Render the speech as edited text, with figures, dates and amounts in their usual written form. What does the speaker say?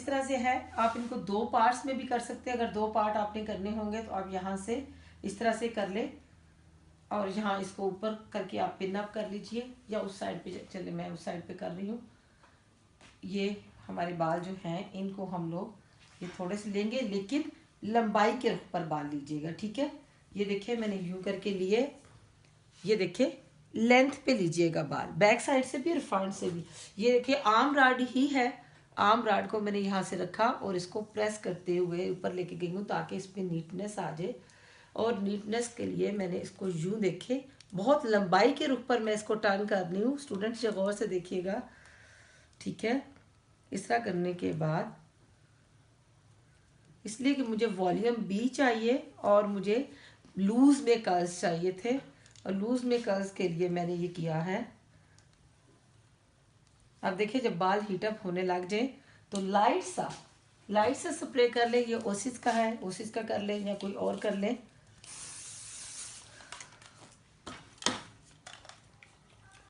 तरह से है। आप इनको 2 पार्ट्स में भी कर सकते हैं। अगर 2 पार्ट आपने करने होंगे तो आप यहाँ से इस तरह से कर ले और यहाँ इसको ऊपर करके आप पिन अप कर लीजिए, या उस साइड पे चले, मैं उस साइड पे कर रही हूँ। ये हमारे बाल जो हैं इनको हम लोग ये थोड़े से लेंगे, लेकिन लंबाई के रुख पर बाल लीजिएगा, ठीक है। ये देखिए मैंने यूं करके लिए, ये देखिए लेंथ पे लीजिएगा बाल, बैक साइड से भी और फ्रंट से भी। ये देखिए आर्म राड ही है, आर्म राड को मैंने यहाँ से रखा और इसको प्रेस करते हुए ऊपर लेके गई हूँ ताकि इस पर नीटनेस आ जाए। और नीटनेस के लिए मैंने इसको यूं देखे, बहुत लंबाई के रुख पर मैं इसको टर्न कर रही हूँ। स्टूडेंट्स गौर से देखिएगा, ठीक है। इस तरह करने के बाद, इसलिए कि मुझे वॉल्यूम भी चाहिए और मुझे लूज में कर्ल्स चाहिए थे, और लूज में कर्ल्स के लिए मैंने ये किया है। अब देखिए जब बाल हीटअप होने लग जाए तो लाइट सा स्प्रे कर ले। ये ओसिस का है, ओसिस का कर ले या कोई और कर ले।